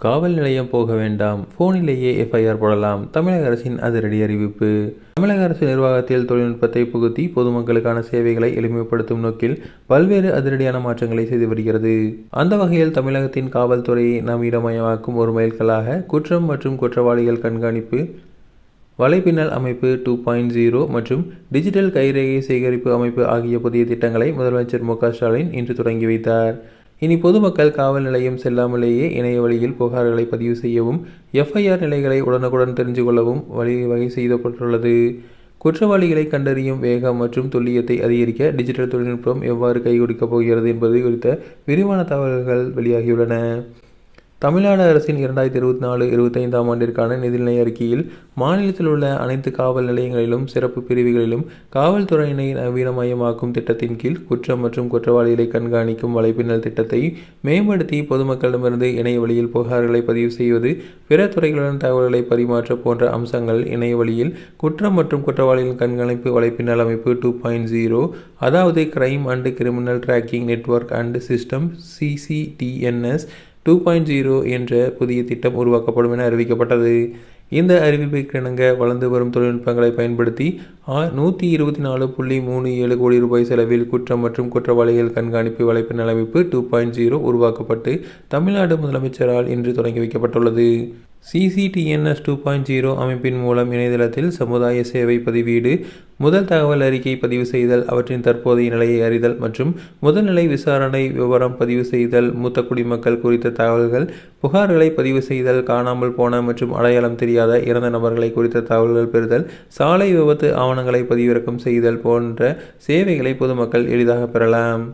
காவல் நிலையம் போக வேண்டாம், போனிலேயே எஃப்ஐஆர் போடலாம். தமிழக அரசின் அதிரடி அறிவிப்பு. தமிழக அரசு நிர்வாகத்தில் தொழில்நுட்பத்தை புகுத்தி பொதுமக்களுக்கான சேவைகளை எளிமைப்படுத்தும் நோக்கில் பல்வேறு அதிரடியான மாற்றங்களை செய்து வருகிறது. அந்த வகையில் தமிழகத்தின் காவல்துறையை நவீனமயமாக்கும் ஒரு மைல்கல்லாக குற்றம் மற்றும் குற்றவாளிகள் கண்காணிப்பு வலைப்பின்னல் அமைப்பு 2.0 மற்றும் டிஜிட்டல் கைரேகை சேகரிப்பு அமைப்பு ஆகிய புதிய திட்டங்களை முதலமைச்சர் மு.க.ஸ்டாலின் இன்று தொடங்கி வைத்தார். இனி பொதுமக்கள் காவல் நிலையம் செல்லாமலேயே இணைய வழியில் புகார்களை பதிவு செய்யவும், எஃப்ஐஆர் நிலைகளை உடனுக்குடன் தெரிந்து கொள்ளவும் வகை செய்யப்பட்டுள்ளது. குற்றவாளிகளை கண்டறியும் வேகம் மற்றும் துல்லியத்தை அதிகரிக்க டிஜிட்டல் தொழில்நுட்பம் எவ்வாறு கை கொடுக்கப் போகிறது என்பது குறித்த விரிவான தகவல்கள் வெளியாகியுள்ளன. தமிழ்நாடு அரசின் 2024-25 ஆண்டிற்கான நிதிநிலை அறிக்கையில் மாநிலத்தில் உள்ள அனைத்து காவல் நிலையங்களிலும் சிறப்பு பிரிவுகளிலும் காவல்துறையினை நவீனமயமாக்கும் திட்டத்தின் கீழ் குற்றம் மற்றும் குற்றவாளிகளை கண்காணிக்கும் வலைப்பின்னல் திட்டத்தை மேம்படுத்தி பொதுமக்களிடமிருந்து இணைய வழியில் புகார்களை பதிவு செய்வது, பிற துறைகளுடன் தகவல்களை பரிமாற்ற போன்ற அம்சங்கள் இணைய வழியில் குற்றம் மற்றும் குற்றவாளிகளின் கண்காணிப்பு வலைப்பின்னல் அமைப்பு 2.0, அதாவது crime and criminal tracking network and system CCTNS 2.0 என்ற புதிய திட்டம் உருவாக்கப்படும் என அறிவிக்கப்பட்டது. இந்த அறிவிப்பிற்கிணங்க வளர்ந்து வரும் தொழில்நுட்பங்களை பயன்படுத்தி 124.37 கோடி ரூபாய் செலவில் குற்றம் மற்றும் குற்றவாளிகள் கண்காணிப்பு வலைப்பின்னல் அமைப்பு 2.0 உருவாக்கப்பட்டு தமிழ்நாடு முதலமைச்சரால் இன்று தொடங்கி வைக்கப்பட்டுள்ளது. CCTNS 2.0 அமைப்பின் மூலம் இணையதளத்தில் சமுதாய சேவை பதிவீடு, முதல் தகவல் அறிக்கை பதிவு செய்தல், அவற்றின் தற்போதைய நிலையை அறிதல் மற்றும் முதல்நிலை விசாரணை விவரம் பதிவு செய்தல், மூத்த குடிமக்கள் குறித்த தகவல்கள், புகார்களை பதிவு செய்தல், காணாமல் போன மற்றும் அடையாளம் தெரியாத இறந்த நபர்களை குறித்த தகவல்கள் பெறுதல், சாலை விபத்து ஆவணங்களை பதிவிறக்கம் செய்தல் போன்ற சேவைகளை பொதுமக்கள் எளிதாக பெறலாம்.